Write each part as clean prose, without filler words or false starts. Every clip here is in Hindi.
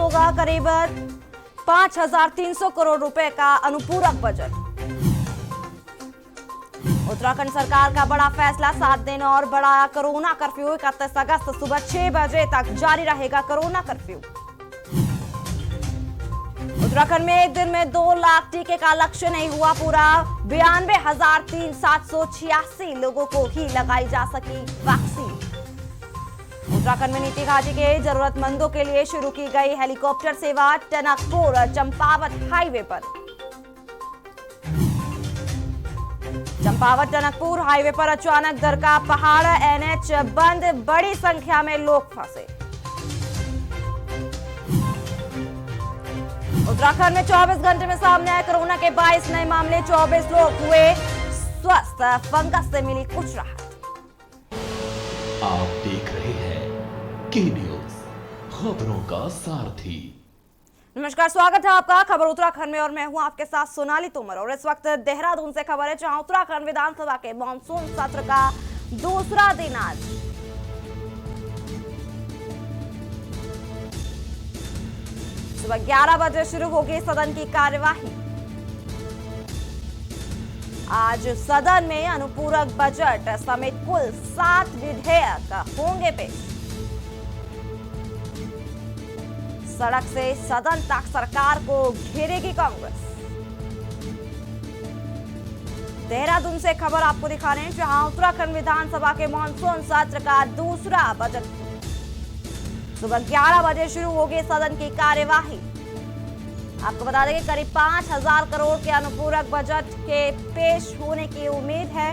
होगा करीब 5,300 करोड़ रुपए का अनुपूरक बजट। उत्तराखंड सरकार का बड़ा फैसला, 7 दिन और बढ़ाया कोरोना कर्फ्यू। 31 अगस्त सुबह 6 बजे तक जारी रहेगा कोरोना कर्फ्यू। उत्तराखंड में एक दिन में 2 लाख टीके का लक्ष्य नहीं हुआ पूरा। 92,786 लोगों को ही लगाई जा सकी वैक्सीन। उत्तराखंड में नीति घाटी के जरूरतमंदों के लिए शुरू की गई हेलीकॉप्टर सेवा। टनकपुर चंपावत हाईवे पर। चंपावत टनकपुर हाईवे पर अचानक दरका पहाड़, एनएच बंद, बड़ी संख्या में लोग फंसे। उत्तराखंड में 24 घंटे में सामने आए कोरोना के 22 नए मामले, 24 लोग हुए स्वस्थ। फंगस से मिली कुछ राहत। आप देख रहे हैं के न्यूज, खबरों का सारथी। नमस्कार, स्वागत है आपका खबर उत्तराखंड में और मैं हूं आपके साथ सोनाली तोमर। और इस वक्त देहरादून से खबर है, जहां उत्तराखंड विधानसभा के मानसून सत्र का दूसरा दिन आज सुबह 11 बजे शुरू होगी सदन की कार्यवाही। आज सदन में अनुपूरक बजट समेत कुल 7 विधेयक होंगे पेश। सड़क से सदन तक सरकार को घेरेगी कांग्रेस। देहरादून से खबर आपको दिखा रहे हैं, जहां उत्तराखंड विधानसभा के मानसून सत्र का दूसरा बजट सुबह 11 बजे शुरू होगी सदन की कार्यवाही। आपको बता दें कि करीब 5,000 करोड़ के अनुपूरक बजट के पेश होने की उम्मीद है।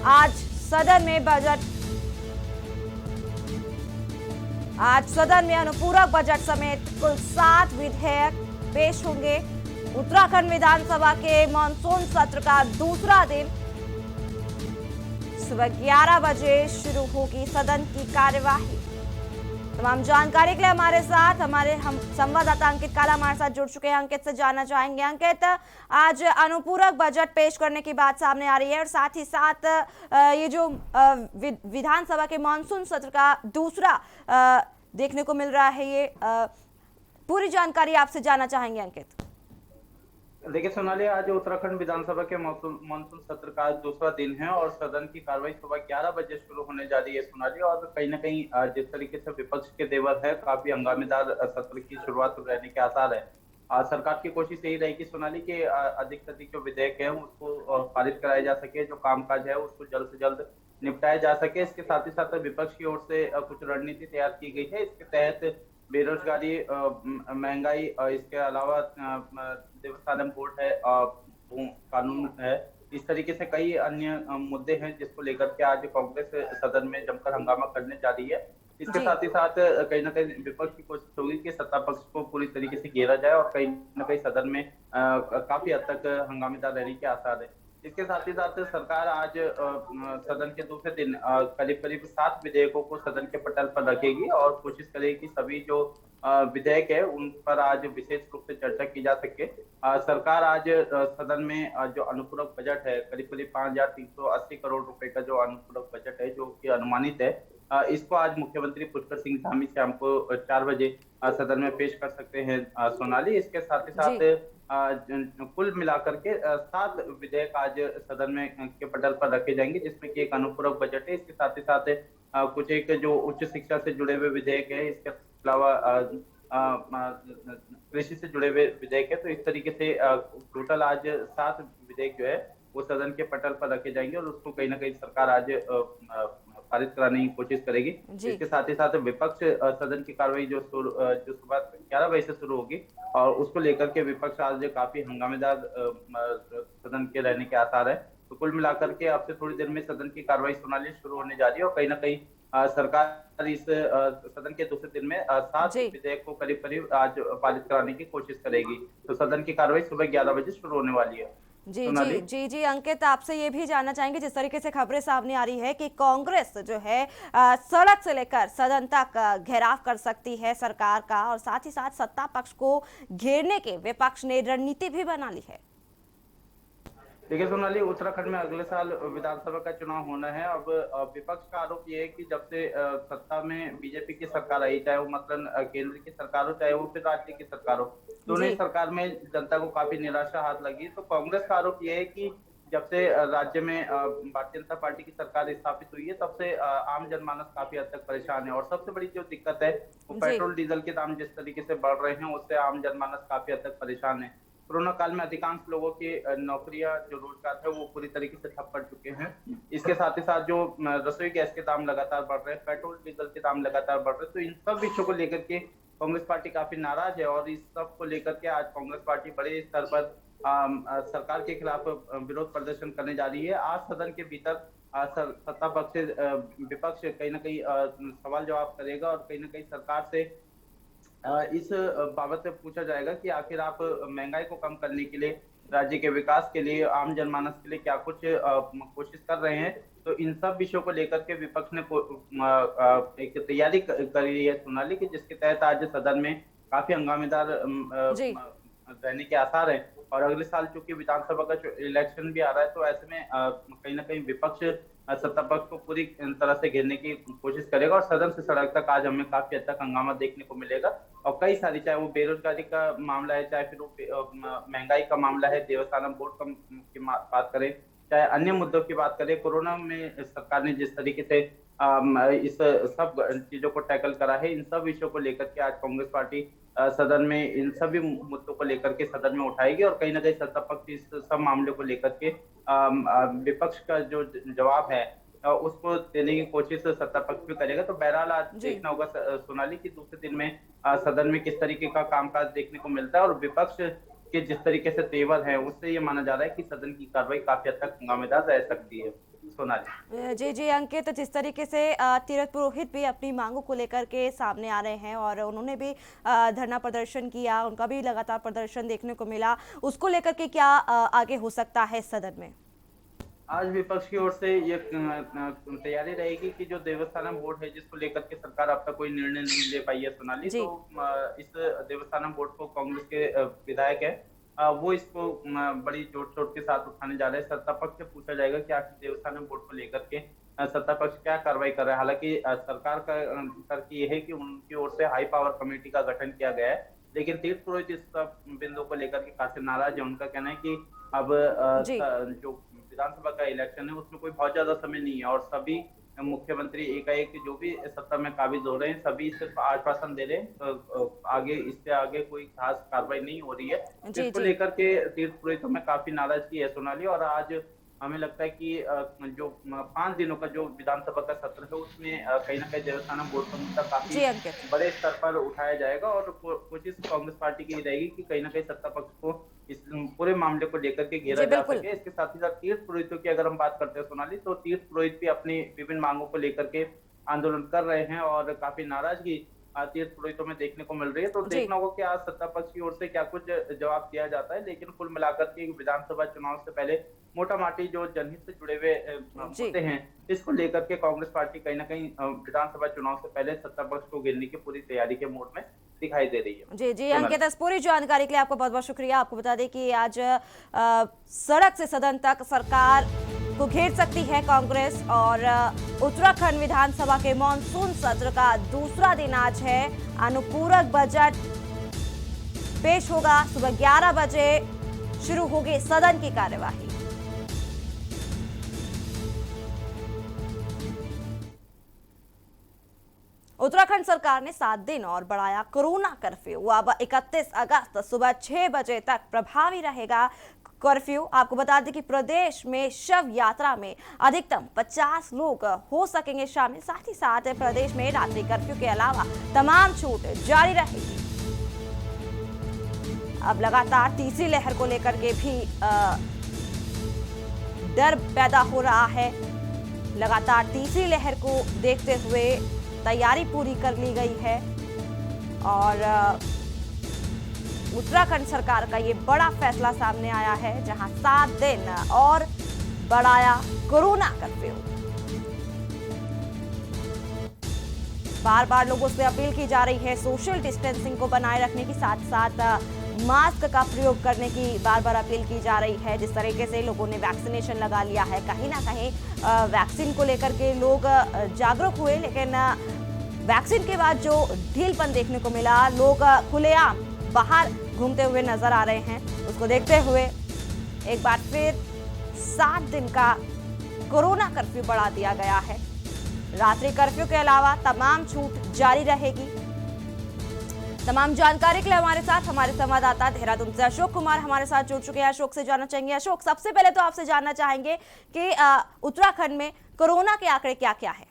आज सदन में अनुपूरक बजट समेत कुल 7 विधेयक पेश होंगे। उत्तराखंड विधानसभा के मानसून सत्र का दूसरा दिन सुबह 11 बजे शुरू होगी सदन की कार्यवाही। तमाम जानकारी के लिए हमारे साथ हम संवाददाता अंकित काला हमारे साथ जुड़ चुके हैं। अंकित से जानना चाहेंगे, अंकित, आज अनुपूरक बजट पेश करने की बात सामने आ रही है और साथ ही साथ ये जो विधानसभा के मानसून सत्र का दूसरा देखने को मिल रहा है, ये पूरी जानकारी आपसे जानना चाहेंगे अंकित। देखिए सोनाली, आज उत्तराखंड विधानसभा के मानसून सत्र का आज दूसरा दिन है और सदन की कार्रवाई सुबह 11 बजे शुरू होने जा रही है सोनाली। और कहीं ना कहीं जिस तरीके से विपक्ष के तेवर है, काफी हंगामेदार सत्र की शुरुआत रहने के आसार है। सरकार की कोशिश यही रहेगी सोनाली कि अधिक से अधिक जो विधेयक है उसको पारित कराया जा सके, जो कामकाज है उसको जल्द से जल्द निपटाया जा सके। इसके साथ ही साथ विपक्ष की ओर से कुछ रणनीति तैयार की गई है। इसके तहत बेरोजगारी, महंगाई, इसके अलावा देवस्थानम बोर्ड है, कानून है, इस तरीके से कई अन्य मुद्दे हैं जिसको लेकर के आज कांग्रेस सदन में जमकर हंगामा करने जा रही है। इसके साथ ही साथ कहीं ना कहीं विपक्ष की कोशिश होगी कि सत्ता पक्ष को पूरी तरीके से घेरा जाए और कहीं ना कहीं सदन में काफी हद तक हंगामेदार रहने के आसार है। इसके साथ ही साथ सरकार आज सदन के दूसरे दिन करीब करीब 7 विधेयकों को सदन के पटल पर रखेगी और कोशिश करेगी कि सभी जो विधेयक है उन पर आज विशेष रूप से चर्चा की जा सके। सरकार आज सदन में जो अनुपूरक बजट है, करीब करीब 5,380 करोड़ रुपए का जो अनुपूरक बजट है, जो कि अनुमानित है, इसको आज मुख्यमंत्री पुष्कर सिंह धामी शाम को 4 बजे सदन में पेश कर सकते हैं सोनाली। इसके साथ ही साथ कुल मिलाकर के 7 विधेयक आज सदन में के पटल पर रखे जाएंगे, जिसमें कि एक अनुपूरक बजट है। इसके साथ ही साथ कुछ एक जो उच्च शिक्षा से जुड़े हुए विधेयक है, इसके अलावा कृषि से जुड़े हुए विधेयक है। तो इस तरीके से टोटल आज 7 विधेयक जो है वो सदन के पटल पर रखे जाएंगे और उसको कहीं ना कहीं सरकार आज पारित कराने की कोशिश करेगी। इसके साथ ही साथ विपक्ष सदन की कार्रवाई जो सुबह 11 बजे से शुरू होगी और उसको लेकर के विपक्ष आज काफी हंगामेदार सदन के रहने के आसार है। तो कुल मिलाकर के अब से थोड़ी देर में सदन की कार्रवाई सोनाली शुरू होने जा रही है और कहीं ना कहीं सरकार इस सदन के दूसरे दिन में 7 विधेयक को करीब करीब आज पारित कराने की कोशिश करेगी। तो सदन की कार्रवाई सुबह 11 बजे शुरू होने वाली है। जी अंकित, आपसे ये भी जानना चाहेंगे, जिस तरीके से खबरें सामने आ रही है कि कांग्रेस जो है सड़क से लेकर सदन तक घेराव कर सकती है सरकार का, और साथ ही साथ सत्ता पक्ष को घेरने के विपक्ष ने रणनीति भी बना ली है। देखिए सोनाली, उत्तराखंड में अगले साल विधानसभा का चुनाव होना है। अब विपक्ष का आरोप ये है कि जब से सत्ता में बीजेपी की सरकार आई, चाहे वो मतलब केंद्र की सरकार हो, चाहे वो फिर राज्य की सरकार हो, दोनों ही जी सरकार में जनता को काफी निराशा हाथ लगी। तो कांग्रेस का आरोप ये है कि जब से राज्य में भारतीय जनता पार्टी की सरकार स्थापित हुई है, तब से आम जनमानस काफी हद तक परेशान है। और सबसे बड़ी जो दिक्कत है वो जी पेट्रोल डीजल के दाम जिस तरीके से बढ़ रहे हैं, उससे आम जनमानस काफी हद तक परेशान है। कोरोना काल में अधिकांश लोगों की नौकरियां, जो रोजगार है, वो पूरी तरीके से ठप पड़ चुके हैं। इसके साथ ही साथ जो रसोई गैस के दाम लगातार बढ़ रहे हैं, पेट्रोल डीजल के दाम लगातार बढ़ रहे हैं, तो इन सब विषयों को लेकर के कांग्रेस पार्टी काफी नाराज है। और इस सब को लेकर के आज कांग्रेस पार्टी बड़े स्तर पर सरकार के खिलाफ विरोध प्रदर्शन करने जा रही है। आज सदन के भीतर सत्ता पक्ष से विपक्ष कहीं ना कहीं सवाल जवाब करेगा और कहीं ना कहीं सरकार से इस बाबत से पूछा जाएगा कि आखिर आप महंगाई को कम करने के लिए, राज्य के विकास के लिए, आम जनमानस के लिए क्या कुछ कोशिश कर रहे हैं। तो इन सब विषयों को लेकर के विपक्ष ने एक तैयारी करी है सोनाली, की जिसके तहत आज सदन में काफी हंगामेदार जी रहने के आसार हैं। और अगले साल चूंकि विधानसभा का इलेक्शन भी आ रहा है, तो ऐसे में कहीं ना कहीं विपक्ष सत्ता पक्ष को पूरी तरह से घेरने की कोशिश करेगा। और सदन से सड़क तक आज हमें काफी हद तक हंगामा देखने को मिलेगा। और कई सारी, चाहे वो बेरोजगारी का मामला है, चाहे फिर वो महंगाई का मामला है, देवस्थानम बोर्ड की बात करें, चाहे अन्य मुद्दों की बात करें, कोरोना में सरकार ने जिस तरीके से इस सब चीजों को टैकल करा है, इन सब विषयों को लेकर के आज कांग्रेस पार्टी सदन में इन सभी मुद्दों को लेकर के सदन में उठाएगी। और कहीं ना कहीं सत्ता पक्ष इस सब मामले को लेकर के विपक्ष का जो जवाब है उसको देने की कोशिश सत्ता पक्ष भी करेगा। तो बहरहाल आज देखना होगा सोनाली की दूसरे दिन में सदन में किस तरीके का कामकाज देखने को मिलता है। और विपक्ष के जिस तरीके से तेवर है, उससे ये माना जा रहा है कि सदन की कार्रवाई काफी हद तक हंगामेदार रह सकती है सोनाली। जी जी अंकित, जिस तरीके से तीरथ पुरोहित भी अपनी मांगों को लेकर के सामने आ रहे हैं और उन्होंने भी धरना प्रदर्शन किया, उनका भी लगातार प्रदर्शन देखने को मिला, उसको लेकर के क्या आगे हो सकता है सदन में? आज विपक्ष की ओर से ये तैयारी रहेगी कि जो देवस्थानम बोर्ड है, जिसको लेकर के सरकार अब तक कोई निर्णय नहीं ले पाई है सोनाली, तो इस देवस्थानम बोर्ड को कांग्रेस के विधायक है, वो इसको बड़ी जोर शोर के साथ उठाने जा रहे हैं। सत्ता पक्ष से पूछा जाएगा कि आखिर देवस्थानम बोर्ड को लेकर के सत्ता पक्ष क्या कार्रवाई कर रहा है। हालांकि सरकार का तर्क ये है कि उनकी ओर से हाई पावर कमेटी का गठन किया गया है, लेकिन तीर्थ पुरोहित इस सब बिंदु को लेकर के काफी नाराज है। उनका कहना है कि अब जो विधानसभा का इलेक्शन है उसमें कोई बहुत ज्यादा समय नहीं है और सभी मुख्यमंत्री एकाएक जो भी सत्ता में काबिज हो रहे हैं, सभी सिर्फ आश्वासन दे रहे हैं, तो आगे इससे आगे कोई खास कार्रवाई नहीं हो रही है। इसको लेकर के तीर्थ पुरोहितों में काफी नाराजगी है सोनाली। और आज हमें लगता है कि जो 5 दिनों का जो विधानसभा का सत्र है, उसमें कहीं ना कहीं देवस्थानम बोर्ड का मुद्दा काफी बड़े स्तर पर उठाया जाएगा। और कोशिश कांग्रेस पार्टी की रहेगी कि कहीं ना कहीं सत्ता पक्ष को इस पूरे मामले को लेकर के घेरा जा सके। इसके साथ ही साथ तीर्थ पुरोहितों की अगर हम बात करते हैं सोनाली, तो तीर्थ पुरोहित भी अपनी विभिन्न मांगों को लेकर के आंदोलन कर रहे हैं और काफी नाराजगी तीर्थ पुरोहितों में देखने को मिल रही है। तो देखना होगा कि आज सत्ता पक्ष की ओर से क्या कुछ जवाब दिया जाता है। लेकिन कुल मिलाकर के विधानसभा चुनाव से पहले मोटा माटी जो जनहित से जुड़े हुए मुद्दे हैं, इसको लेकर के कांग्रेस पार्टी कहीं ना कहीं विधानसभा चुनाव से पहले सत्ता पक्ष को घेरने की पूरी तैयारी के मोड में दिखाई दे रही है। जी जी अंकित, इस पूरी जानकारी के लिए आपको बहुत बहुत शुक्रिया। आपको बता दें कि आज सड़क से सदन तक सरकार को घेर सकती है कांग्रेस। और उत्तराखंड विधानसभा के मॉनसून सत्र का दूसरा दिन आज है। अनुपूरक बजट पेश होगा, सुबह 11 बजे शुरू होगी सदन की कार्यवाही। उत्तराखंड सरकार ने 7 दिन और बढ़ाया कोरोना कर्फ्यू। अब 31 अगस्त सुबह 6 बजे तक प्रभावी रहेगा कर्फ्यू। आपको बता दें कि प्रदेश में शव यात्रा में अधिकतम 50 लोग हो सकेंगे शामिल। साथ ही साथ प्रदेश में रात्रि कर्फ्यू के अलावा तमाम छूट जारी रहेगी। अब लगातार तीसरी लहर को लेकर के भी डर पैदा हो रहा है। लगातार तीसरी लहर को देखते हुए तैयारी पूरी कर ली गई है और उत्तराखंड सरकार का ये बड़ा फैसला सामने आया है, जहां 7 दिन और बढ़ाया कोरोना कर्फ्यू। बार बार लोगों से अपील की जा रही है सोशल डिस्टेंसिंग को बनाए रखने की, साथ साथ मास्क का प्रयोग करने की बार बार अपील की जा रही है। जिस तरीके से लोगों ने वैक्सीनेशन लगा लिया है, कहीं ना कहीं वैक्सीन को लेकर के लोग जागरूक हुए, लेकिन वैक्सीन के बाद जो ढीलपन देखने को मिला, लोग खुलेआम बाहर घूमते हुए नजर आ रहे हैं। उसको देखते हुए एक बार फिर 7 दिन का कोरोना कर्फ्यू बढ़ा दिया गया है। रात्रि कर्फ्यू के अलावा तमाम छूट जारी रहेगी। तमाम जानकारी के लिए हमारे साथ हमारे संवाददाता देहरादून से अशोक कुमार हमारे साथ जुड़ चुके हैं। अशोक से जानना चाहेंगे। अशोक, सबसे पहले तो आपसे जानना चाहेंगे कि उत्तराखंड में कोरोना के आंकड़े क्या क्या है?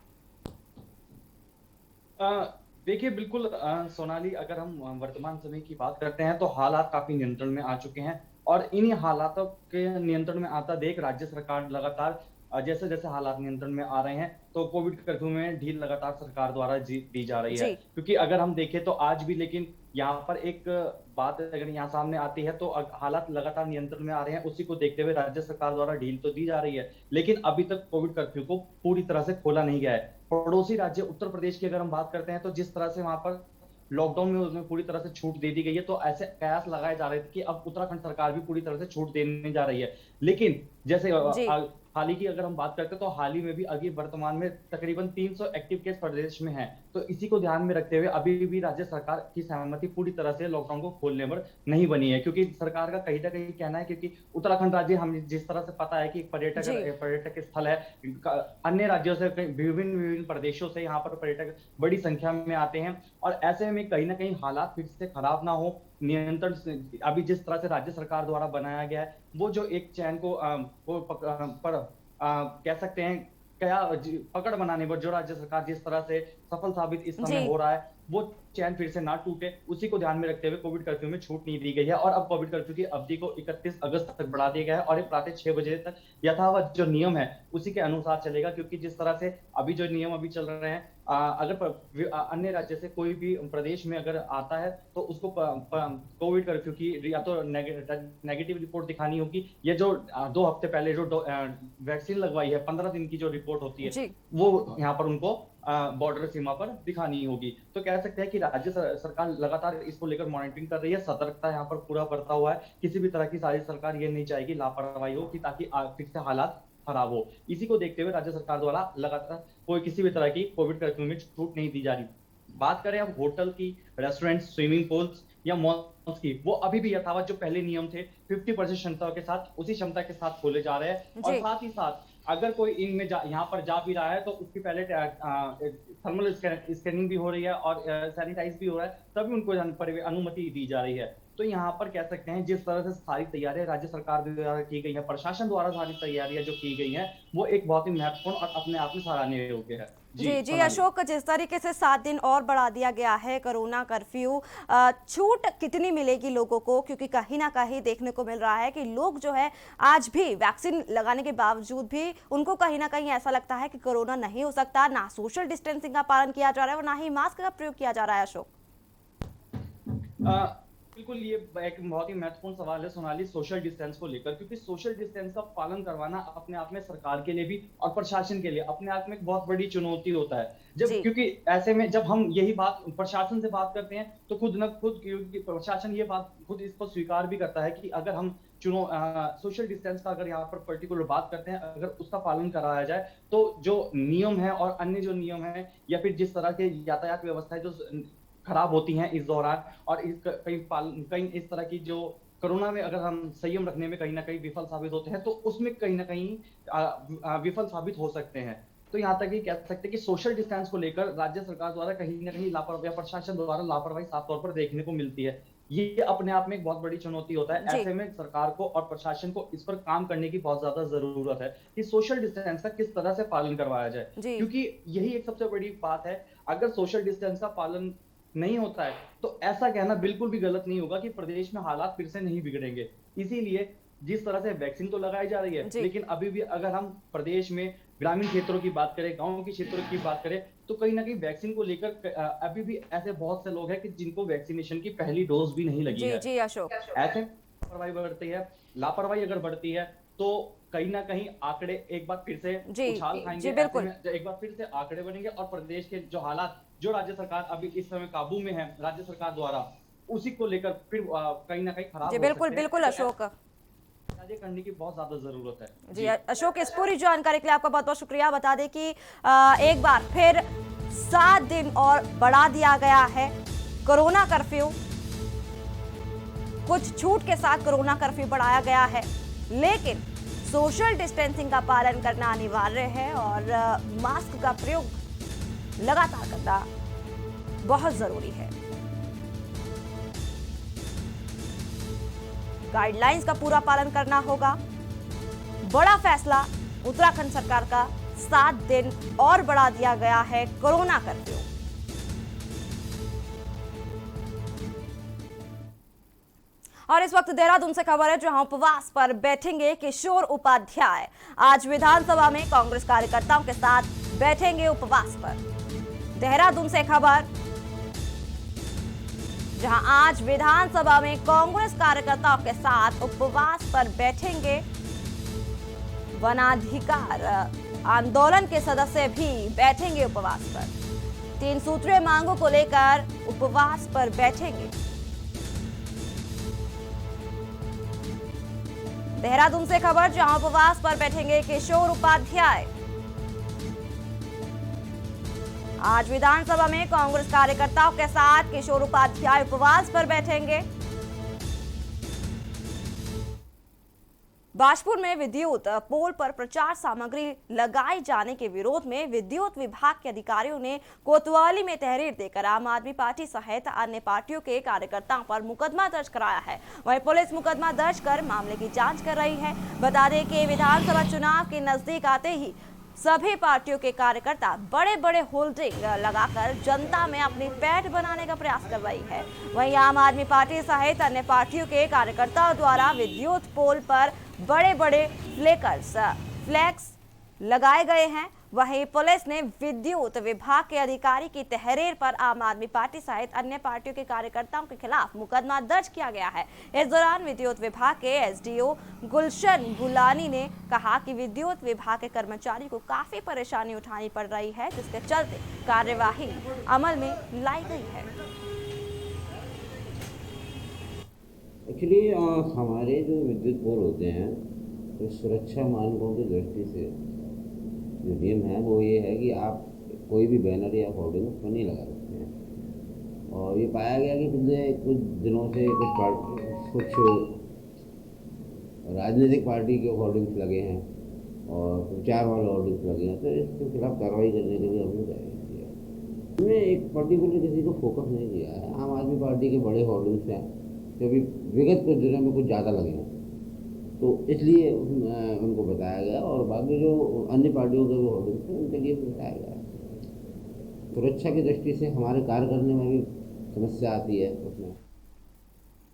देखिए, बिल्कुल सोनाली, अगर हम वर्तमान समय की बात करते हैं तो हालात काफी नियंत्रण में आ चुके हैं और इन्हीं हालातों के नियंत्रण में आता देख राज्य सरकार लगातार जैसे जैसे हालात नियंत्रण में आ रहे हैं तो कोविड कर्फ्यू में ढील लगातार सरकार द्वारा दी जा रही है। क्योंकि अगर हम देखें तो आज भी, लेकिन यहाँ पर एक बात अगर यहाँ सामने आती है तो हालात लगातार नियंत्रण में आ रहे हैं, उसी को देखते हुए राज्य सरकार द्वारा ढील तो दी जा रही है, लेकिन अभी तक कोविड कर्फ्यू को पूरी तरह से खोला नहीं गया है। पड़ोसी राज्य उत्तर प्रदेश की अगर हम बात करते हैं तो जिस तरह से वहां पर लॉकडाउन में उसमें पूरी तरह से छूट दे दी गई है, तो ऐसे कयास लगाए जा रहे थे कि अब उत्तराखंड सरकार भी पूरी तरह से छूट देने जा रही है। लेकिन जैसे हाल ही की अगर हम बात करते हैं तो हाल ही में भी अभी वर्तमान में तकरीबन 300 एक्टिव केस प्रदेश में हैं, तो इसी को ध्यान में रखते हुए अभी भी राज्य सरकार की सहमति पूरी तरह से लॉकडाउन को खोलने पर नहीं बनी है। क्योंकि सरकार का कहीं ना कहीं कहना है, क्योंकि उत्तराखंड राज्य हम जिस तरह से पता है कि पर्यटक स्थल है, अन्य राज्यों से विभिन्न प्रदेशों से यहाँ पर पर्यटक बड़ी संख्या में आते हैं और ऐसे में कहीं ना कहीं हालात फिर से खराब ना हो, नियंत्रण अभी जिस तरह से राज्य सरकार द्वारा बनाया गया है, वो जो एक चैन को कह सकते हैं क्या पकड़ बनाने पर जो राज्य सरकार जिस तरह से सफल साबित इस समय हो रहा है, वो चैन फिर से ना टूटे, उसी को ध्यान में रखते हुए कोविड कर्फ्यू में छूट नहीं दी गई है और अब कोविड कर्फ्यू की अवधि को 31 अगस्त तक बढ़ा दिया गया है और ये प्रातः 6 बजे तक यथावत जो नियम है उसी के अनुसार चलेगा। क्योंकि जिस तरह से अभी जो नियम अभी चल रहे हैं, अगर अन्य राज्य से कोई भी प्रदेश में अगर आता है तो उसको कोविड कर्फ्यू की या तो नेगेटिव रिपोर्ट दिखानी होगी, या जो 2 हफ्ते पहले जो वैक्सीन लगवाई है 15 दिन की जो रिपोर्ट होती है वो यहाँ पर उनको बॉर्डर सीमा पर दिखानी होगी। तो कह सकते हैं कि राज्य सरकार लगातार इसको लेकर मॉनिटरिंग कर रही है, सतर्कता यहाँ पर पूरा बरता हुआ है। किसी भी तरह की सारी सरकार ये नहीं चाहेगी लापरवाही हो कि ताकि फिर से हालात खराब हो। इसी को देखते हुए राज्य सरकार द्वारा लगातार कोई किसी भी तरह की कोविड कर्फ्यू में छूट नहीं दी जा रही। बात करें अब होटल की, रेस्टोरेंट, स्विमिंग पूल्स या मॉल्स की, वो अभी भी यथावत जो पहले नियम थे 50% क्षमता के साथ, उसी क्षमता के साथ खोले जा रहे हैं। और साथ ही साथ अगर कोई इनमें यहाँ पर जा भी रहा है तो उसकी पहले थर्मल स्कैनिंग भी हो रही है और सैनिटाइज भी हो रहा है, तभी उनको अनुमति दी जा रही है। तो यहाँ पर कह सकते हैं जिस तरह से सारी तैयारियां राज्य सरकार द्वारा की गई है, प्रशासन द्वारा सारी तैयारियां जो की गई हैं, वो एक बहुत ही महत्वपूर्ण और अपने आप में सराहनीय योग्य है। जी अशोक, जिस तरीके से 7 दिन और बढ़ा दिया गया है कोरोना कर्फ्यू, छूट कितनी मिलेगी लोगों को? क्योंकि कहीं ना कहीं देखने को मिल रहा है कि लोग जो है आज भी वैक्सीन लगाने के बावजूद भी उनको कहीं ना कहीं ऐसा लगता है कि कोरोना नहीं हो सकता, ना सोशल डिस्टेंसिंग का पालन किया जा रहा है और ना ही मास्क का प्रयोग किया जा रहा है। अशोक, बिल्कुल, ये एक बहुत ही महत्वपूर्ण सवाल है सोनाली, सोशल डिस्टेंस को लेकर। क्योंकि सोशल डिस्टेंस का पालन करवाना अपने आप में सरकार के लिए भी और प्रशासन के लिए अपने आप में एक बहुत बड़ी चुनौती होता है। क्योंकि ऐसे में जब हम यही बात प्रशासन से बात करते हैं तो खुद क्योंकि प्रशासन ये बात खुद इसको स्वीकार भी करता है कि अगर हम सोशल डिस्टेंस का अगर यहाँ पर पर्टिकुलर बात करते हैं, अगर उसका पालन कराया जाए तो जो नियम है और अन्य जो नियम है या फिर जिस तरह के यातायात व्यवस्था है जो खराब होती हैं इस दौरान, और कहीं इस तरह की जो कोरोना में अगर हम संयम रखने में कहीं ना कहीं विफल साबित होते हैं तो उसमें कहीं ना कहीं विफल साबित हो सकते हैं। तो यहाँ तक ये कह सकते हैं कि सोशल डिस्टेंस को लेकर राज्य सरकार द्वारा कहीं ना कहीं लापरवाही, प्रशासन द्वारा लापरवाही साफ तौर पर देखने को मिलती है। ये अपने आप में एक बहुत बड़ी चुनौती होता है। ऐसे में सरकार को और प्रशासन को इस पर काम करने की बहुत ज्यादा जरूरत है कि सोशल डिस्टेंस का किस तरह से पालन करवाया जाए, क्योंकि यही एक सबसे बड़ी बात है। अगर सोशल डिस्टेंस का पालन नहीं होता है तो ऐसा कहना बिल्कुल भी गलत नहीं होगा कि प्रदेश में हालात फिर से नहीं बिगड़ेंगे। इसीलिए जिस तरह से वैक्सीन तो लगाई जा रही है, लेकिन अभी भी अगर हम प्रदेश में ग्रामीण क्षेत्रों की बात करें, गांव के क्षेत्रों की बात करें, तो कहीं ना कहीं वैक्सीन को लेकर अभी भी ऐसे बहुत से लोग हैं कि जिनको वैक्सीनेशन की पहली डोज भी नहीं लगी है। जी अशोक, ऐसे लापरवाही अगर बढ़ती है तो कहीं ना कहीं आंकड़े एक बार फिर से उछाल खाएंगे। एक बार फिर से आंकड़े बनेंगे और प्रदेश के जो हालात, जो राज्य सरकार अभी इस समय काबू में है राज्य सरकार द्वारा, उसी को लेकर फिर कहीं ना कहीं खराब जी हो बिल्कुल सकते हैं। बिल्कुल तो अशोक। ऐसे करने की बहुत ज्यादा जरूरत है। जी अशोक, इस पूरी जानकारी के लिए आपका बहुत बहुत शुक्रिया। बता दें कि एक बार फिर 7 दिन और बढ़ा दिया गया है कोरोना कर्फ्यू। कुछ छूट के साथ कोरोना कर्फ्यू बढ़ाया गया है, लेकिन सोशल डिस्टेंसिंग का पालन करना अनिवार्य है और मास्क का प्रयोग लगातार करना बहुत जरूरी है। गाइडलाइंस का पूरा पालन करना होगा। बड़ा फैसला उत्तराखंड सरकार का, 7 दिन और बढ़ा दिया गया है कोरोना कर्फ्यू। और इस वक्त देहरादून से खबर है, जहां उपवास पर बैठेंगे किशोर उपाध्याय। आज विधानसभा में कांग्रेस कार्यकर्ताओं के साथ बैठेंगे उपवास पर। देहरादून से खबर, जहां आज विधानसभा में कांग्रेस कार्यकर्ताओं के साथ उपवास पर बैठेंगे वनाधिकार आंदोलन के सदस्य भी बैठेंगे उपवास पर। 3 सूत्रीय मांगों को लेकर उपवास पर बैठेंगे। देहरादून से खबर, जहां उपवास पर बैठेंगे किशोर उपाध्याय। आज विधानसभा में कांग्रेस कार्यकर्ताओं के साथ किशोर उपाध्याय उपवास पर बैठेंगे। बाजपुर में विद्युत पोल पर प्रचार सामग्री लगाए जाने के विरोध में विद्युत विभाग के अधिकारियों ने कोतवाली में तहरीर देकर आम आदमी पार्टी सहित अन्य पार्टियों के कार्यकर्ताओं पर मुकदमा दर्ज कराया है। वहीं पुलिस मुकदमा दर्ज कर मामले की जांच कर रही है। बता दें कि विधानसभा चुनाव के नजदीक आते ही सभी पार्टियों के कार्यकर्ता बड़े बड़े होल्डिंग लगाकर जनता में अपनी पैठ बनाने का प्रयास कर रही है। वहीं आम आदमी पार्टी सहित अन्य पार्टियों के कार्यकर्ताओं द्वारा विद्युत पोल पर बड़े बड़े फ्लैक्स लगाए गए हैं। वहीं पुलिस ने विद्युत विभाग के अधिकारी की तहरीर पर आम आदमी पार्टी सहित अन्य पार्टियों के कार्यकर्ताओं के खिलाफ मुकदमा दर्ज किया गया है। इस दौरान विद्युत विभाग के एसडीओ गुलशन गुलानी ने कहा कि विद्युत विभाग के कर्मचारी को काफी परेशानी उठानी पड़ रही है, जिसके चलते कार्यवाही अमल में लाई गई है। एक्चुअली हमारे जो विद्युत पोल होते हैं, तो सुरक्षा मानकों की दृष्टि से जो नियम है वो ये है कि आप कोई भी बैनर या होर्डिंग उस पर नहीं लगा सकते हैं। और ये पाया गया कि पिछले कुछ दिनों से कुछ राजनीतिक पार्टी के होर्डिंग्स लगे हैं और प्रचार वाले होर्डिंग्स लगे हैं, तो इसके खिलाफ कार्रवाई करने के लिए हमने तैयारी की है। हमने एक पर्टिकुलर किसी को फोकस नहीं किया है। आम आदमी पार्टी के बड़े होर्डिंग्स हैं जो भी विगत कुछ दिनों में कुछ ज़्यादा लगे हैं, तो इसलिए उनको बताया गया। और बाकी जो अन्य पार्टियों के वो होर्डिंग्स हैं उनके लिए भी बताया गया। सुरक्षा की दृष्टि से हमारे कार्य करने में भी समस्या आती है उसमें।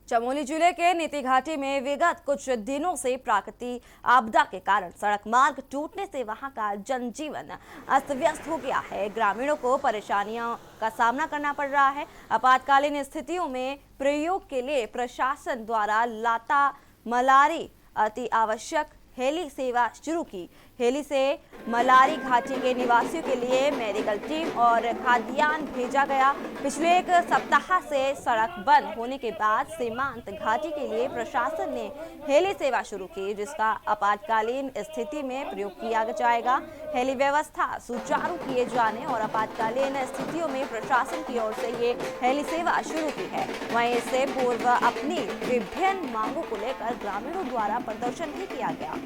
चमोली जिले के नीति घाटी में विगत कुछ दिनों से प्राकृतिक आपदा के कारण सड़क मार्ग टूटने से वहां का जनजीवन अस्त व्यस्त हो गया है। ग्रामीणों को परेशानियों का सामना करना पड़ रहा है। आपातकालीन स्थितियों में प्रयोग के लिए प्रशासन द्वारा लाता मलारी अति आवश्यक हेली सेवा शुरू की। हेली से मलारी घाटी के निवासियों के लिए मेडिकल टीम और खाद्यान्न भेजा गया। पिछले 1 सप्ताह से सड़क बंद होने के बाद सीमांत घाटी के लिए प्रशासन ने हेली सेवा शुरू की, जिसका आपातकालीन स्थिति में प्रयोग किया जाएगा। हेली व्यवस्था सुचारू किए जाने और आपातकालीन स्थितियों में प्रशासन की ओर से ये हेली सेवा शुरू की है। वहीं इससे पूर्व अपनी विभिन्न मांगों को लेकर ग्रामीणों द्वारा प्रदर्शन भी किया गया।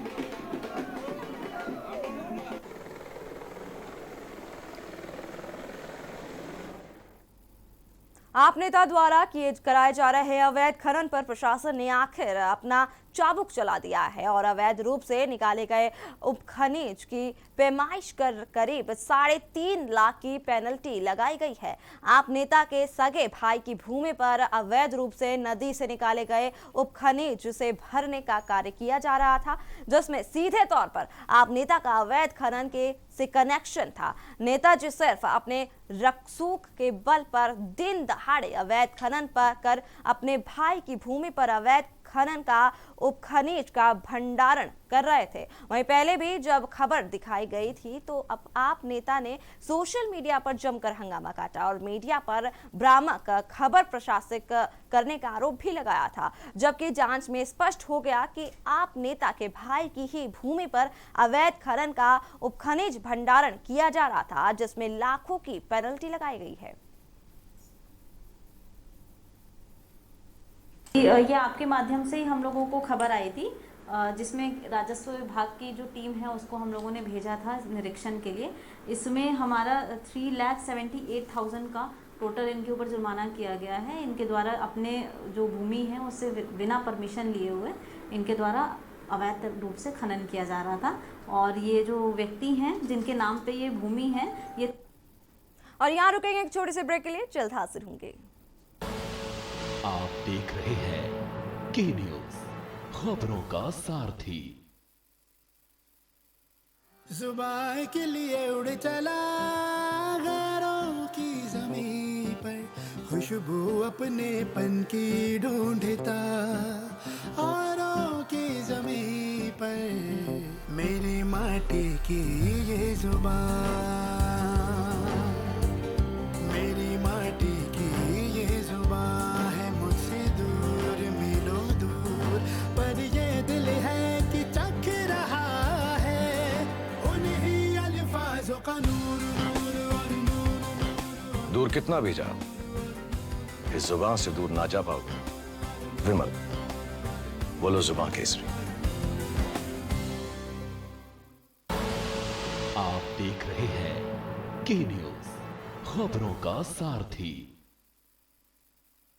आप नेता द्वारा कराए जा रहे अवैध खनन पर प्रशासन ने आखिर अपना चाबुक चला दिया है और अवैध रूप से निकाले गए उपखनिज की पैमाइश कर करीब 3.5 लाख की पेनल्टी लगाई गई है। आप नेता के सगे भाई की भूमि पर अवैध रूप से नदी से निकाले गए उपखनिज से भरने का कार्य किया जा रहा था, जिसमें सीधे तौर पर आप नेता का अवैध खनन से कनेक्शन था। नेताजी सिर्फ अपने रसूख के बल पर दिन दहाड़े अवैध खनन कर अपने भाई की भूमि पर अवैध खनन का उपखनिज का भंडारण कर रहे थे। वहीं पहले भी जब खबर दिखाई गई थी तो अब आप नेता ने सोशल मीडिया पर जमकर हंगामा काटा और मीडिया पर भ्रामक खबर प्रशासित करने का आरोप भी लगाया था, जबकि जांच में स्पष्ट हो गया कि आप नेता के भाई की ही भूमि पर अवैध खनन का उपखनिज भंडारण किया जा रहा था, जिसमें लाखों की पेनल्टी लगाई गई है। ये आपके माध्यम से ही हम लोगों को खबर आई थी, जिसमें राजस्व विभाग की जो टीम है उसको हम लोगों ने भेजा था निरीक्षण के लिए। इसमें हमारा 3,78,000 का टोटल इनके ऊपर जुर्माना किया गया है। इनके द्वारा अपने जो भूमि है उससे बिना परमिशन लिए हुए इनके द्वारा अवैध रूप से खनन किया जा रहा था। और ये जो व्यक्ति हैं जिनके नाम पे ये भूमि है ये। और यहाँ रुकेंगे एक छोटे से ब्रेक के लिए, जल्द हाजिर होंगे। आप देख रहे हैं के न्यूज, खबरों का सारथी। जुबान के लिए उड़ चला गैरों की ज़मीं पर, खुशबू अपने पन की ढूंढता औरों की ज़मीं पर, मेरी माटी की ये जुबान, मेरी माटी की ये जुबान है मुझसे दूर मिलो दूर, पर ये दिल है कि चख रहा है उन्हीं अल्फाजों का नूर नूर और नूर। दूर कितना भी जा, इस जुबान से दूर ना जा पाओगे। विमल, बोलो जुबान केसरी। आप देख रहे हैं के न्यूज, खबरों का सारथी।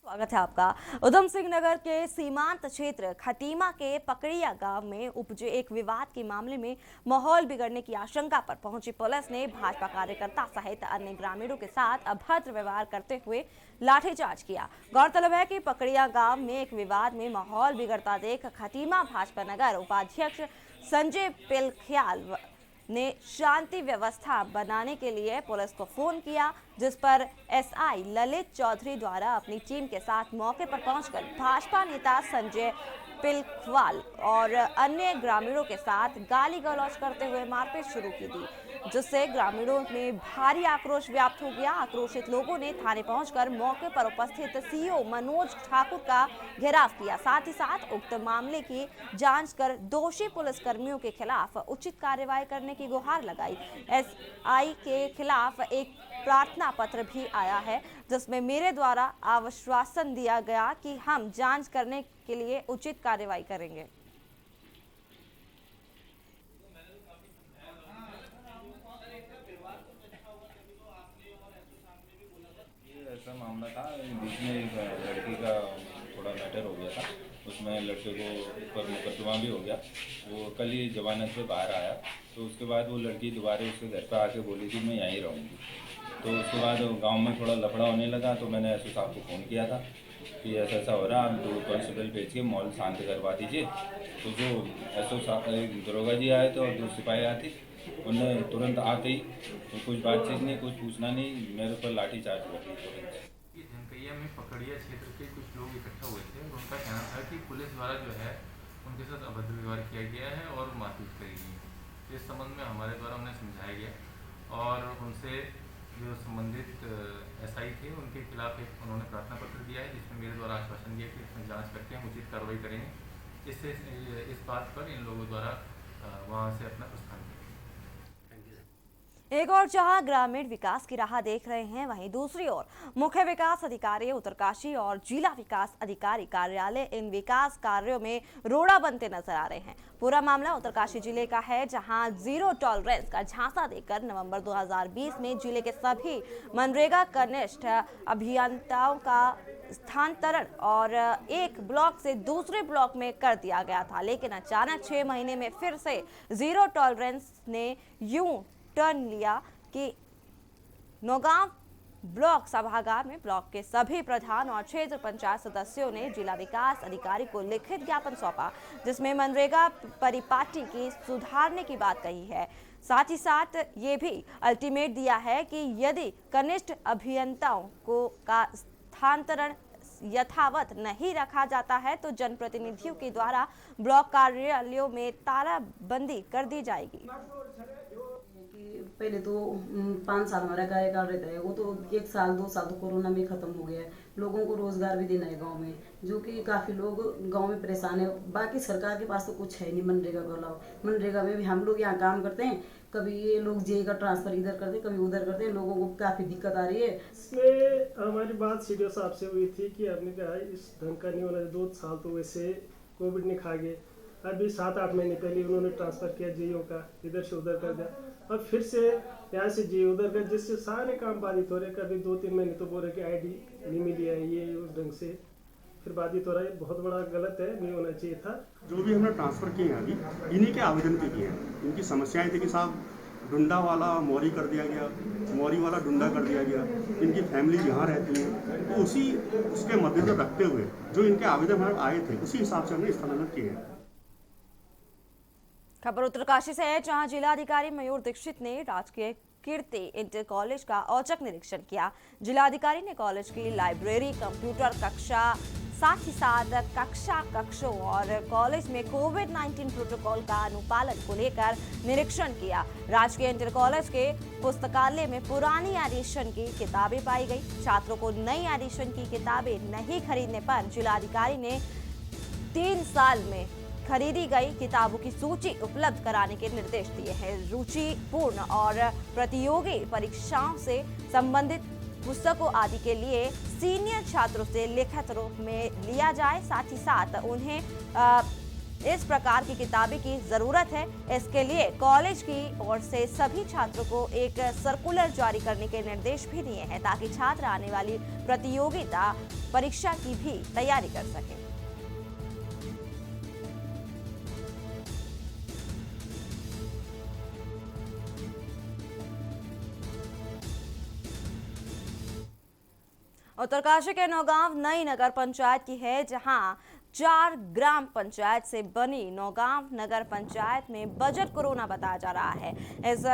स्वागत है आपका। उधम सिंह नगर के सीमांत क्षेत्र खटीमा के पकड़िया गांव में उपजे एक विवाद के मामले में माहौल बिगड़ने की आशंका पर पहुंची पुलिस ने भाजपा कार्यकर्ता सहित अन्य ग्रामीणों के साथ अभद्र व्यवहार करते हुए लाठीचार्ज किया। गौरतलब है कि पकड़िया गांव में एक विवाद में माहौल बिगड़ता देख खटीमा भाजपा नगर उपाध्यक्ष संजय पिलखियाल ने शांति व्यवस्था बनाने के लिए पुलिस को फोन किया, जिस पर एसआई ललित चौधरी द्वारा अपनी टीम के साथ मौके पर पहुंचकर भाजपा नेता संजय पिलखवाल और अन्य ग्रामीणों के साथ गाली गलौज करते हुए मारपीट शुरू की थी, जिससे ग्रामीणों में भारी आक्रोश व्याप्त हो गया। आक्रोशित लोगों ने थाने पहुंचकर मौके पर उपस्थित सीओ मनोज ठाकुर का घेराव किया। साथ ही साथ उक्त मामले की जांच कर दोषी पुलिसकर्मियों के खिलाफ उचित कार्रवाई करने की गुहार लगाई। एसआई के खिलाफ एक प्रार्थना पत्र भी आया है, जिसमें मेरे द्वारा आश्वासन दिया गया कि हम जांच करने के लिए उचित कार्रवाई करेंगे। ऐसा मामला था, बीच में एक लड़की का थोड़ा मैटर हो गया था, उसमें लड़के को ऊपर मुकदमा भी हो गया। वो कल ही जमानत पे बाहर आया, तो उसके बाद वो लड़की दोबारा उसके घर पे आके बोली थी मैं यहीं रहूँगी। तो उसके बाद गांव में थोड़ा लफड़ा होने लगा, तो मैंने एसओ साहब को फ़ोन किया था कि ऐसा ऐसा हो रहा, आप 2 कांस्टेबल भेज के माहौल शांत करवा दीजिए। तो जो एसओ साहब दरोगा जी आए थे और 2 सिपाही आते, उन्होंने तुरंत आते ही तो कुछ बातचीत नहीं, कुछ पूछना नहीं, मेरे ऊपर लाठी चार्ज हुआ तुरंत। जनकैया में पकड़िया क्षेत्र के कुछ लोग इकट्ठा हुए थे और उनका कहना था कि पुलिस द्वारा जो है उनके साथ अभद्र व्यवहार किया गया है और मारपीट करी गई है। इस संबंध में हमारे द्वारा उन्हें समझाया गया और उनसे जो संबंधित एसआई थे उनके खिलाफ एक उन्होंने प्रार्थना पत्र दिया है, जिसमें मेरे द्वारा आश्वासन दिया कि इसमें जांच करके हम उचित कार्रवाई करेंगे। इससे इस बात पर इन लोगों द्वारा वहाँ से अपना प्रस्थान किया। एक और जहां ग्रामीण विकास की राह देख रहे हैं, वहीं दूसरी ओर मुख्य विकास अधिकारी उत्तरकाशी और जिला विकास अधिकारी कार्यालय इन विकास कार्यों में रोड़ा बनते नजर आ रहे हैं। पूरा मामला उत्तरकाशी जिले का है, जहां जीरो टॉलरेंस का झांसा देकर नवंबर 2020 में जिले के सभी मनरेगा कनिष्ठ अभियंताओं का स्थानांतरण और एक ब्लॉक से दूसरे ब्लॉक में कर दिया गया था। लेकिन अचानक 6 महीने में फिर से जीरो टॉलरेंस ने यूं टर्न लिया कि नौगांव ब्लॉक सभागार में ब्लॉक के सभी प्रधान और क्षेत्र पंचायत सदस्यों ने जिला विकास अधिकारी को लिखित ज्ञापन सौंपा, जिसमें मनरेगा परिपाटी की सुधारने की बात कही है। साथ ही साथ ये भी अल्टीमेट दिया है कि यदि कनिष्ठ अभियंताओं को का स्थानांतरण यथावत नहीं रखा जाता है तो जनप्रतिनिधियों के द्वारा ब्लॉक कार्यालयों में तालाबंदी कर दी जाएगी। पहले तो 5 साल हमारा कार्यकाल रहता है, वो तो 1 साल 2 साल तो कोरोना में ख़त्म हो गया है। लोगों को रोज़गार भी देना है गांव में, जो कि काफ़ी लोग गांव में परेशान है। बाकी सरकार के पास तो कुछ है नहीं मनरेगा के अलावा। मनरेगा में भी हम लोग यहाँ काम करते हैं, कभी ये लोग जे का ट्रांसफ़र इधर करते हैं, कभी उधर करते हैं, लोगों को काफ़ी दिक्कत आ रही है। इसमें हमारी बात सीडीओ साहब से हुई थी कि आपने कहा इस ढंग का नहीं होना। 2 साल तो वैसे कोविड ने खा गए, अभी 7-8 महीने पहले उन्होंने ट्रांसफ़र किया जेईओ का, इधर से उधर कर दिया और फिर से यहाँ से जेईओ उधर कर, जिससे सारे काम बाधित हो रहे। कभी 2-3 महीने तो बोल रहे कि आईडी नहीं मिली है, ये उस ढंग से फिर बाधित हो रहा है। बहुत बड़ा गलत है, नहीं होना चाहिए था। जो भी हमने ट्रांसफ़र किए हैं अभी इन्हीं के आवेदन पे किए हैं। इनकी समस्याएं थी कि साहब डुंडा वाला मौरी कर दिया गया, मौरी वाला डुंडा कर दिया गया, इनकी फैमिली यहाँ रहती है, तो उसके मद्देनजर रखते हुए जो इनके आवेदन आए थे उसी हिसाब से हमने स्थानांतरित किए हैं। खबर उत्तरकाशी से है, जहां जिलाधिकारी मयूर दीक्षित ने राजकीय कीर्ति इंटर कॉलेज का औचक निरीक्षण किया। जिलाधिकारी ने कॉलेज की लाइब्रेरी, कंप्यूटर कक्षा, साथ ही साथ कक्षा कक्षों और कॉलेज में कोविड-19 प्रोटोकॉल का अनुपालन को लेकर निरीक्षण किया। राजकीय इंटर कॉलेज के पुस्तकालय में पुरानी एडिशन की किताबें पाई गई। छात्रों को नई एडिशन की किताबें नहीं खरीदने पर जिलाधिकारी ने 3 साल में खरीदी गई किताबों की सूची उपलब्ध कराने के निर्देश दिए हैं। रुचिपूर्ण और प्रतियोगी परीक्षाओं से संबंधित पुस्तकों आदि के लिए सीनियर छात्रों से लिखित रूप में लिया जाए। साथ ही साथ उन्हें इस प्रकार की किताबें की जरूरत है, इसके लिए कॉलेज की ओर से सभी छात्रों को एक सर्कुलर जारी करने के निर्देश भी दिए हैं, ताकि छात्र आने वाली प्रतियोगिता परीक्षा की भी तैयारी कर सकें। उत्तरकाशी के नौगांव नई नगर पंचायत की है, जहां 4 ग्राम पंचायत से बनी नौगांव नगर पंचायत में बजट कोरोना बताया जा रहा है। इस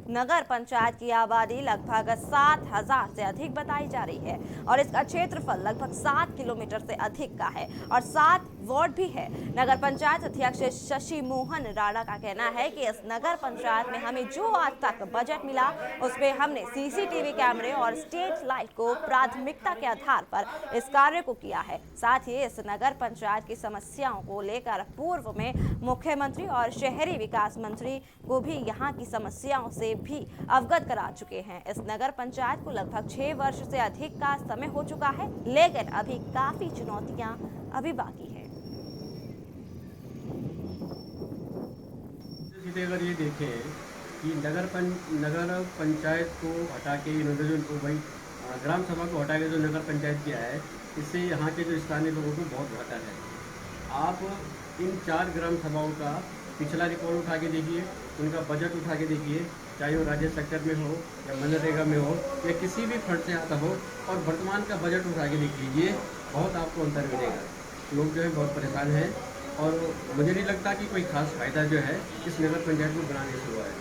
नगर पंचायत की आबादी लगभग 7,000 से अधिक बताई जा रही है और इसका क्षेत्रफल लगभग 7 किलोमीटर से अधिक का है और 7 वार्ड भी है। नगर पंचायत अध्यक्ष शशि मोहन राणा का कहना है कि इस नगर पंचायत में हमें जो आज तक बजट मिला उसमें हमने सीसीटीवी कैमरे और स्ट्रीट लाइट को प्राथमिकता के आधार पर इस कार्य को किया है। साथ ही इस नगर पंचायत की समस्याओं को लेकर पूर्व में मुख्यमंत्री और शहरी विकास मंत्री को भी यहाँ की समस्याओं से भी अवगत करा चुके हैं। इस नगर पंचायत को लगभग 6 वर्ष से अधिक का समय हो चुका है, लेकिन अभी काफी चुनौतियां अभी बाकी है। अगर ये देखें कि नगर पंचायत को हटा के इन्होंने जो भाई ग्राम सभा को हटा के जो नगर पंचायत किया है, इससे यहाँ के जो स्थानीय लोगों को बहुत घाटा है। आप इन 4 ग्राम सभाओं का पिछला रिकॉर्ड उठा के देखिए, उनका बजट उठा के देखिए, चाहे वो राज्य सेक्टर में हो या मनरेगा में हो या किसी भी फंड से आता हो, और वर्तमान का बजट उठा के देख लीजिए, बहुत आपको अंतर मिलेगा। लोग जो है बहुत परेशान हैं और मुझे नहीं लगता कि कोई खास फायदा जो है इस नगर पंचायत को बनाने से हुआ है।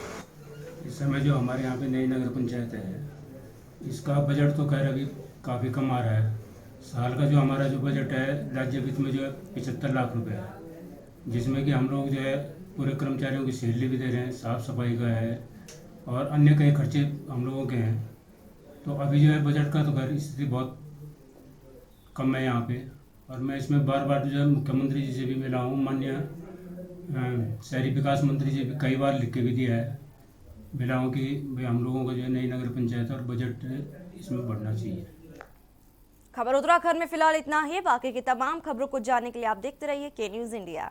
इस समय जो हमारे यहाँ पे नई नगर पंचायत है, इसका बजट तो खैर अभी काफ़ी कम आ रहा है। साल का जो हमारा जो बजट है राज्य वित्त में जो है 75 लाख रुपए है, जिसमें कि हम लोग जो है पूरे कर्मचारियों की सैलरी भी दे रहे हैं, साफ़ सफाई का है और अन्य कई खर्चे हम लोगों के हैं। तो अभी जो है बजट का तो खैर स्थिति बहुत कम है यहाँ पे, और मैं इसमें बार बार जो है मुख्यमंत्री जी से भी मिला हूँ, माननीय शहरी विकास मंत्री जी भी कई बार लिख के भी दिया है, मिला हूँ कि भाई हम लोगों को जो है नई नगर पंचायत और बजट इसमें बढ़ना चाहिए। खबर उत्तराखंड में फिलहाल इतना ही। बाकी की तमाम खबरों को जानने के लिए आप देखते रहिए के न्यूज़ इंडिया।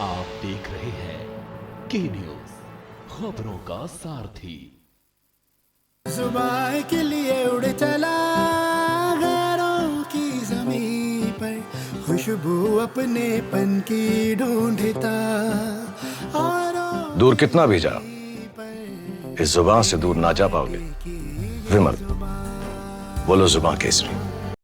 आप देख रहे हैं के न्यूज़, खबरों का सारथी। जुबान के लिए उड़ चला गैरों की ज़मीं पर, खुशबू अपने पन की ढूंढता। दूर कितना भी जा, इस जुबान से दूर ना जा पाओगे। विमल, बोलो जुबान केसरी।